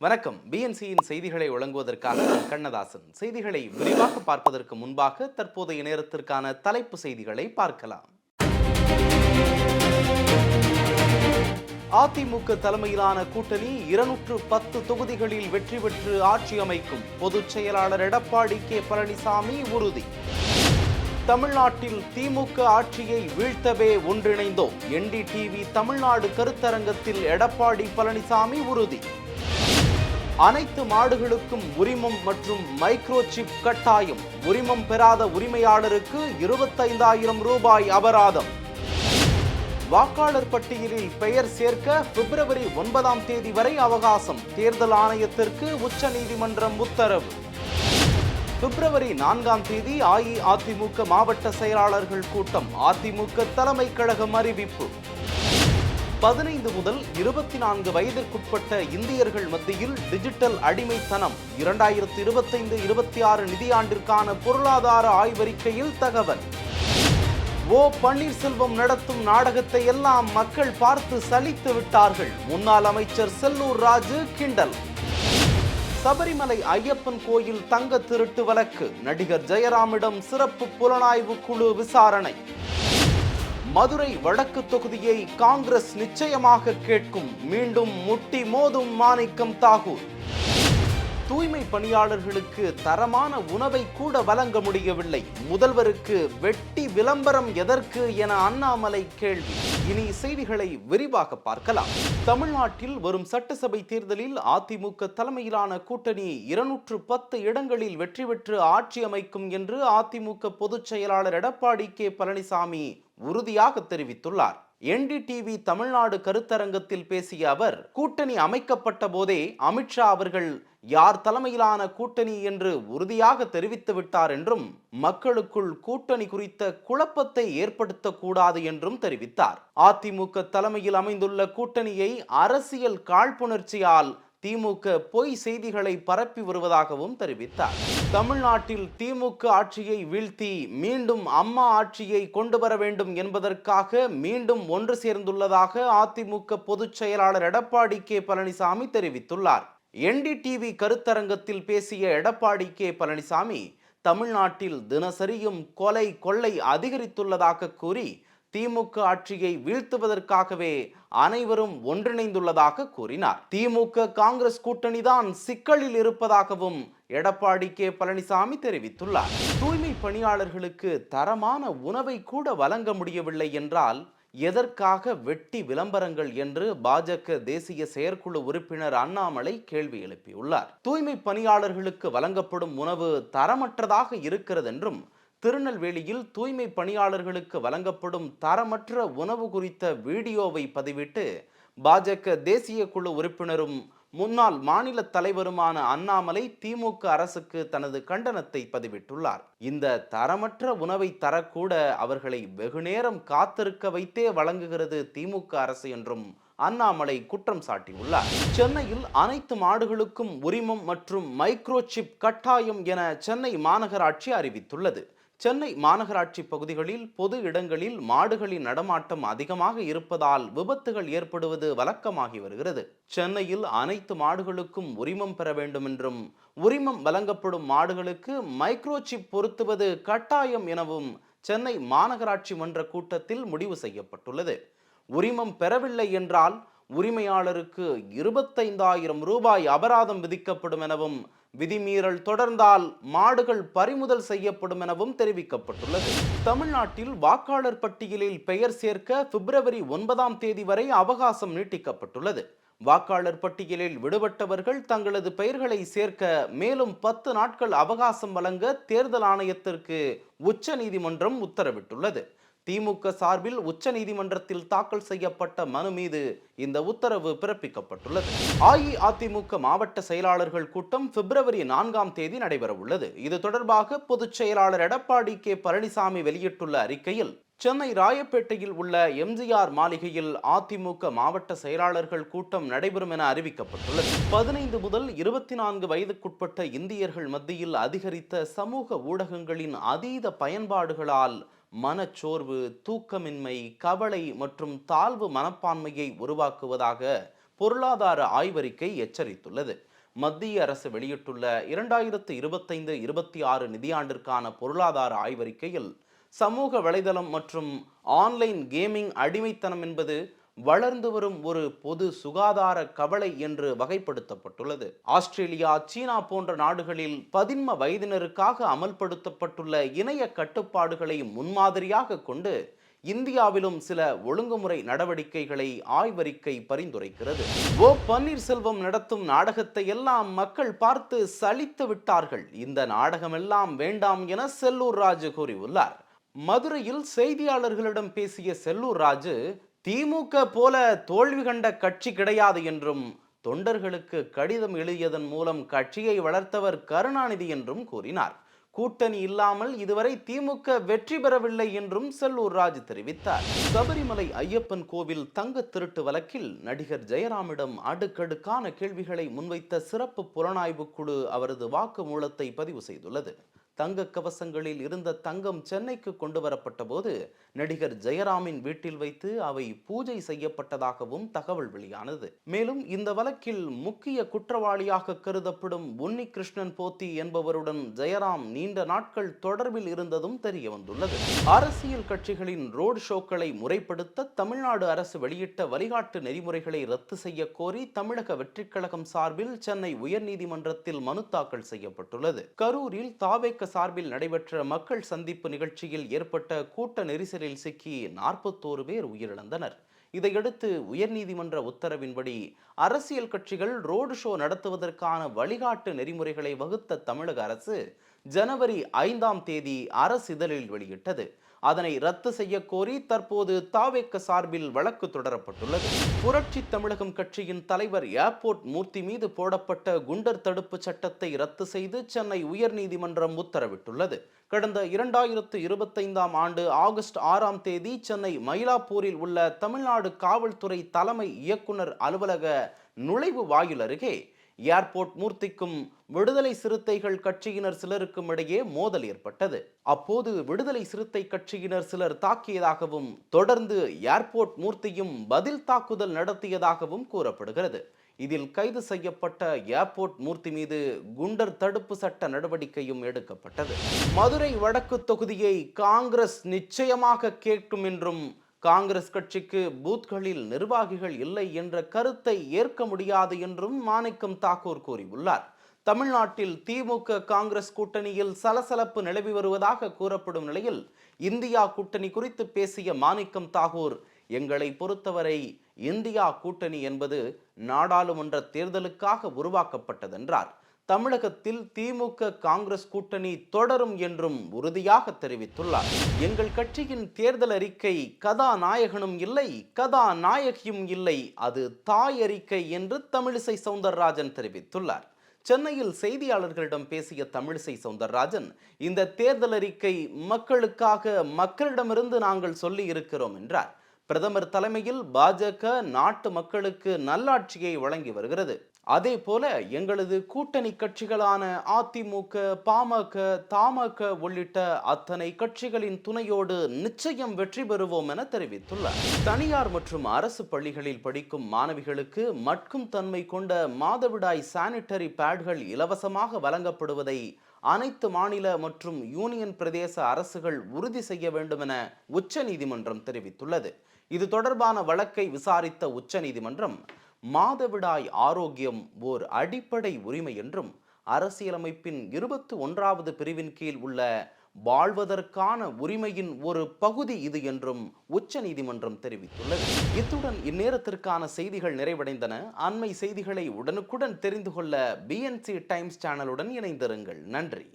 வணக்கம். பிஎன்சியின் செய்திகளை வழங்குவதற்காக நான் கண்ணதாசன். செய்திகளை விரிவாக பார்ப்பதற்கு முன்பாக தற்போதைய நேரத்திற்கான தலைப்பு செய்திகளை பார்க்கலாம். அதிமுக தலைமையிலான கூட்டணி 210 தொகுதிகளில் வெற்றி பெற்று ஆட்சி அமைக்கும். பொதுச் செயலாளர் எடப்பாடி கே பழனிசாமி உறுதி. தமிழ்நாட்டில் திமுக ஆட்சியை வீழ்த்தவே ஒன்றிணைந்தோம். என்டிடிவி தமிழ்நாடு கருத்தரங்கத்தில் எடப்பாடி பழனிசாமி உறுதி. அனைத்து மாடுகளுக்கும் உரிமம் மற்றும் மைக்ரோசிப் கட்டாயம். உரிமம் பெறாத உரிமையாளருக்கு 25,000 ரூபாய் அபராதம். வாக்காளர் பட்டியலில் பெயர் சேர்க்க பிப்ரவரி 9ஆம் தேதி வரை அவகாசம். தேர்தல் ஆணையத்திற்கு உச்சநீதிமன்றம் உத்தரவு. பிப்ரவரி 4ஆம் தேதி அஇஅதிமுக மாவட்ட செயலாளர்கள் கூட்டம். அதிமுக தலைமை கழகம் அறிவிப்பு. 15 முதல் 24 வயதிற்குட்பட்ட இந்தியர்கள் மத்தியில் டிஜிட்டல் அடிமைத்தனம். 2025-26 நிதியாண்டிற்கான பொருளாதார ஆய்வறிக்கையில் தகவல். ஓ பன்னீர்செல்வம் நடத்தும் நாடகத்தை எல்லாம் மக்கள் பார்த்து சலித்து விட்டார்கள். முன்னாள் அமைச்சர் செல்லூர் ராஜு கிண்டல். சபரிமலை ஐயப்பன் கோயில் தங்க திருட்டு வழக்கு. நடிகர் ஜெயராமிடம் சிறப்பு புலனாய்வு குழு விசாரணை. மதுரை வடக்கு தொகுதியை காங்கிரஸ் நிச்சயமாக கேட்கும். மீண்டும் முட்டி மோதும் மாணிக்கம் தாகூர். தூய்மை பணியாளர்களுக்கு தரமான உணவை கூட வழங்க முடியவில்லை. முதல்வருக்கு வெட்டி விளம்பரம் எதற்கு என அண்ணாமலை கேள்வி. இனி செய்திகளை விரிவாக பார்க்கலாம். தமிழ்நாட்டில் வரும் சட்டசபை தேர்தலில் அதிமுக தலைமையிலான கூட்டணி 210 இடங்களில் வெற்றி பெற்று ஆட்சி அமைக்கும் என்று அதிமுக பொதுச் செயலாளர் எடப்பாடி கே பழனிசாமி உறுதியாக தெரிவித்துள்ளார். என்டிடிவி தமிழ்நாடு கருத்தரங்கத்தில் பேசிய அவர், கூட்டணி அமைக்கப்பட்ட போதே அமித்ஷா அவர்கள் யார் தலைமையிலான கூட்டணி என்று உறுதியாக தெரிவித்து விட்டார் என்றும், மக்களுக்குள் கூட்டணி குறித்த குழப்பத்தை ஏற்படுத்தக்கூடாது என்றும் தெரிவித்தார். அதிமுக தலைமையில் அமைந்துள்ள கூட்டணியை அரசியல் காழ்ப்புணர்ச்சியால் திமுக பொய் செய்திகளை பரப்பி வருவதாகவும் தெரிவித்தார். தமிழ்நாட்டில் திமுக ஆட்சியை வீழ்த்தி மீண்டும் அம்மா ஆட்சியை கொண்டு வர வேண்டும் என்பதற்காக மீண்டும் ஒன்று சேர்ந்துள்ளதாக அதிமுக பொதுச் செயலாளர் எடப்பாடி கே பழனிசாமி தெரிவித்துள்ளார். என்டிடிவி கருத்தரங்கத்தில் பேசிய எடப்பாடி கே பழனிசாமி, தமிழ்நாட்டில் தினசரியும் கொலை கொள்ளை அதிகரித்துள்ளதாக கூறி திமுக ஆட்சியை வீழ்த்துவதற்காகவே அனைவரும் ஒன்றிணைந்துள்ளதாக கூறினார். திமுக காங்கிரஸ் கூட்டணிதான் சிக்கலில் இருப்பதாகவும் எடப்பாடி கே பழனிசாமி தெரிவித்துள்ளார். தூய்மை பணியாளர்களுக்கு தரமான உணவை கூட வழங்க முடியவில்லை என்றால் எதற்காக வெட்டி விளம்பரங்கள் என்று பாஜக தேசிய செயற்குழு உறுப்பினர் அண்ணாமலை கேள்வி எழுப்பியுள்ளார். தூய்மை பணியாளர்களுக்கு வழங்கப்படும் உணவு தரமற்றதாக இருக்கிறது என்றும், திருநெல்வேலியில் தூய்மை பணியாளர்களுக்கு வழங்கப்படும் தரமற்ற உணவு குறித்த வீடியோவை பதிவிட்டு பாஜக தேசிய குழு உறுப்பினரும் முன்னாள் மாநில தலைவருமான அண்ணாமலை திமுக அரசுக்கு தனது கண்டனத்தை பதிவிட்டுள்ளார். இந்த தரமற்ற உணவை தரக்கூட அவர்களை வெகுநேரம் காத்திருக்க வைத்தே வழங்குகிறது திமுக அரசு என்றும் அண்ணாமலை குற்றம் சாட்டியுள்ளார். சென்னையில் அனைத்து மாடுகளுக்கும் உரிமம் மற்றும் மைக்ரோசிப் கட்டாயம் என சென்னை மாநகராட்சி அறிவித்துள்ளது. சென்னை மாநகராட்சி பகுதிகளில் பொது இடங்களில் மாடுகளின் நடமாட்டம் அதிகமாக இருப்பதால் விபத்துகள் ஏற்படுவது வழக்கமாகி வருகிறது. சென்னையில் அனைத்து மாடுகளுக்கும் உரிமம் பெற வேண்டும் என்றும், உரிமம் வழங்கப்படும் மாடுகளுக்கு மைக்ரோசிப் பொருத்துவது கட்டாயம் எனவும் சென்னை மாநகராட்சி மன்ற கூட்டத்தில் முடிவு செய்யப்பட்டுள்ளது. உரிமம் பெறவில்லை என்றால் உரிமையாளருக்கு 25,000 ரூபாய் அபராதம் விதிக்கப்படும் எனவும், விதிமீறல் தொடர்ந்தால் மாடுகள் பறிமுதல் செய்யப்படும் எனவும் தெரிவிக்கப்பட்டுள்ளது. தமிழ்நாட்டில் வாக்காளர் பட்டியலில் பெயர் சேர்க்க பிப்ரவரி 9ஆம் தேதி வரை அவகாசம் நீட்டிக்கப்பட்டுள்ளது. வாக்காளர் பட்டியலில் விடுபட்டவர்கள் தங்களது பெயர்களை சேர்க்க மேலும் 10 நாட்கள் அவகாசம் வழங்க தேர்தல் ஆணையத்திற்கு உச்சநீதிமன்றம் உத்தரவிட்டுள்ளது. திமுக சார்பில் உச்சநீதிமன்றத்தில் தாக்கல் செய்யப்பட்ட மனு மீது இந்த உத்தரவு பிறப்பிக்கப்பட்டுள்ளது. அஇஅதிமுக மாவட்ட செயலாளர்கள் கூட்டம் பிப்ரவரி 4ஆம் தேதி நடைபெற உள்ளது. இது தொடர்பாக பொதுச் செயலாளர் எடப்பாடி கே பழனிசாமி வெளியிட்டுள்ள அறிக்கையில், சென்னை ராயப்பேட்டையில் உள்ள எம்ஜிஆர் மாளிகையில் அதிமுக மாவட்ட செயலாளர்கள் கூட்டம் நடைபெறும் என அறிவிக்கப்பட்டுள்ளது. 15 முதல் 24 வயதுக்குட்பட்ட இந்தியர்கள் மத்தியில் அதிகரித்த சமூக ஊடகங்களின் அதீத பயன்பாடுகளால் மனச்சோர்வு, தூக்கமின்மை, கவலை மற்றும் தாழ்வு மனப்பான்மையை உருவாக்குவதாக பொருளாதார ஆய்வறிக்கை எச்சரித்துள்ளது. மத்திய அரசு வெளியிட்டுள்ள 2025-26 நிதியாண்டிற்கான பொருளாதார ஆய்வறிக்கையில் சமூக வலைதளம் மற்றும் ஆன்லைன் கேமிங் அடிமைத்தனம் என்பது வளர்ந்து வரும் ஒரு பொது சுகாதார கவலை என்று வகைப்படுத்தப்பட்டுள்ளது. ஆஸ்திரேலியா, சீனா போன்ற நாடுகளில் 11 வயதினருக்காக அமல்படுத்தப்பட்டுள்ள இணைய கட்டுப்பாடுகளை முன்மாதிரியாக கொண்டு இந்தியாவிலும் சில ஒழுங்குமுறை நடவடிக்கைகளை ஆய்வறிக்கை பரிந்துரைக்கிறது. ஓ பன்னீர்செல்வம் நடத்தும் நாடகத்தை எல்லாம் மக்கள் பார்த்து சலித்து விட்டார்கள். இந்த நாடகமெல்லாம் வேண்டாம் என செல்லூர் ராஜு கூறியுள்ளார். மதுரையில் செய்தியாளர்களிடம் பேசிய செல்லூர் ராஜு, திமுக போல தோல்வி கண்ட கட்சி கிடையாது என்றும், தொண்டர்களுக்கு கடிதம் எழுதியதன் மூலம் கட்சியை வளர்த்தவர் கருணாநிதி என்றும் கூறினார். கூட்டணி இல்லாமல் இதுவரை திமுக வெற்றி பெறவில்லை என்றும் செல்லூர் ராஜு தெரிவித்தார். சபரிமலை ஐயப்பன் கோவில் தங்க திருட்டு வழக்கில் நடிகர் ஜெயராமிடம் அடுக்கடுக்கான கேள்விகளை முன்வைத்த சிறப்பு புலனாய்வு குழு அவரது வாக்குமூலத்தை பதிவு செய்துள்ளது. தங்க கவசங்களில் இருந்த தங்கம் சென்னைக்கு கொண்டு வரப்பட்ட போது நடிகர் ஜெயராமின் வீட்டில் வைத்து அவை பூஜை செய்யப்பட்டதாகவும் தகவல் வெளியானது. மேலும் இந்த வழக்கில் முக்கிய குற்றவாளியாக கருதப்படும் உன்னிகிருஷ்ணன் போத்தி என்பவருடன் ஜெயராம் நீண்ட நாட்கள் தொடர்பில் இருந்ததும் தெரிய வந்துள்ளது. அரசியல் கட்சிகளின் ரோடு ஷோக்களை முறைப்படுத்த தமிழ்நாடு அரசு வெளியிட்ட வழிகாட்டு நெறிமுறைகளை ரத்து செய்ய கோரி தமிழக வெற்றிக் கழகம் சார்பில் சென்னை உயர்நீதிமன்றத்தில் மனு தாக்கல் செய்யப்பட்டுள்ளது. கரூரில் தாவேக சார்பில் நடைபெற்ற மக்கள் சந்திப்பு நிகழ்ச்சியில் ஏற்பட்ட கூட்ட நெரிசலில் சிக்கி 41 பேர் உயிரிழந்தனர். இதையடுத்து உயர்நீதிமன்ற உத்தரவின்படி அரசியல் கட்சிகள் ரோடு ஷோ நடத்துவதற்கான வழிகாட்டு நெறிமுறைகளை வகுத்த தமிழக அரசு ஜனவரி 5ஆம் தேதி அரசிதழில் வெளியிட்டது. அதனை ரத்து செய்ய கோரி தற்போது தாவேக சார்பில் வழக்கு தொடரப்பட்டுள்ளது. புரட்சி தமிழகம் கட்சியின் தலைவர் ஏர்போர்ட் மூர்த்தி மீது போடப்பட்ட குண்டர் தடுப்பு சட்டத்தை ரத்து செய்து சென்னை உயர்நீதிமன்றம் உத்தரவிட்டுள்ளது. கடந்த 2025ஆம் ஆண்டு ஆகஸ்ட் 6ஆம் தேதி சென்னை மயிலாப்பூரில் உள்ள தமிழ்நாடு காவல்துறை தலைமை இயக்குனர் அலுவலக நுழைவு வாயில் அருகே ஏர்போர்ட் மூர்த்திக்கும் விடுதலை சிறுத்தைகள் கட்சியினர் சிலருக்கும் இடையே மோதல் ஏற்பட்டது. அப்போது விடுதலை சிறுத்தை கட்சியினர் சிலர் தாக்கியதாகவும் தொடர்ந்து ஏர்போர்ட் மூர்த்தியும் பதில் தாக்குதல் நடத்தியதாகவும் கூறப்படுகிறது. இதில் கைது செய்யப்பட்ட ஏர்போர்ட் மூர்த்தி மீது குண்டர் தடுப்பு சட்ட நடவடிக்கையும் எடுக்கப்பட்டது. மதுரை வடக்கு தொகுதியை காங்கிரஸ் நிச்சயமாக கேட்கும் என்றும், காங்கிரஸ் கட்சிக்கு பூத்களில் நிர்வாகிகள் இல்லை என்ற கருத்தை ஏற்க முடியாது என்றும் மாணிக்கம் தாக்கூர் கூறியுள்ளார். தமிழ்நாட்டில் திமுக காங்கிரஸ் கூட்டணியில் சலசலப்பு நிலவி வருவதாக கூறப்படும் நிலையில் இந்தியா கூட்டணி குறித்து பேசிய மாணிக்கம் தாக்கூர், எங்களை பொறுத்தவரை இந்தியா கூட்டணி என்பது நாடாளுமன்ற தேர்தலுக்காக உருவாக்கப்பட்டதென்றார். தமிழகத்தில் திமுக காங்கிரஸ் கூட்டணி தொடரும் என்றும் உறுதியாக தெரிவித்துள்ளார். எங்கள் கட்சியின் தேர்தல் அறிக்கை கதாநாயகனும் இல்லை, கதாநாயகியும் இல்லை, அது தாய் அறிக்கை என்று தமிழிசை சவுந்தரராஜன் தெரிவித்துள்ளார். சென்னையில் செய்தியாளர்களிடம் பேசிய தமிழிசை சவுந்தரராஜன், இந்த தேர்தல் அறிக்கை மக்களுக்காக, மக்களிடமிருந்து நாங்கள் சொல்லி இருக்கிறோம் என்றார். பிரதமர் தலைமையில் பாஜக நாட்டு மக்களுக்கு நல்லாட்சியை வழங்கி வருகிறது. அதே போல எங்களது கூட்டணி கட்சிகளான அதிமுக, பாமக, தமாக உள்ளிட்ட அத்தனை கட்சிகளின் துணையோடு நிச்சயம் வெற்றி பெறுவோம் என தெரிவித்துள்ளார். தனியார் மற்றும் அரசு பள்ளிகளில் படிக்கும் மாணவிகளுக்கு மட்கும் தன்மை கொண்ட மாதவிடாய் சானிட்டரி பேட்கள் இலவசமாக வழங்கப்படுவதை அனைத்து மாநில மற்றும் யூனியன் பிரதேச அரசுகள் உறுதி செய்ய வேண்டும் என உச்சநீதிமன்றம் தெரிவித்துள்ளது. இது தொடர்பான வழக்கை விசாரித்த உச்சநீதிமன்றம், மாதவிடாய் ஆரோக்கியம் ஓர் அடிப்படை உரிமை என்றும் அரசியலமைப்பின் 21வது பிரிவின் கீழ் உள்ள வாழ்வதற்கான உரிமையின் ஒரு பகுதி இது என்றும் உச்சநீதிமன்றம் தெரிவித்துள்ளது. இத்துடன் இந்நேரத்திற்கான செய்திகள் நிறைவடைந்தன. அண்மை செய்திகளை உடனுக்குடன் தெரிந்து கொள்ள BNC டைம்ஸ் சேனலுடன் இணைந்திருங்கள். நன்றி.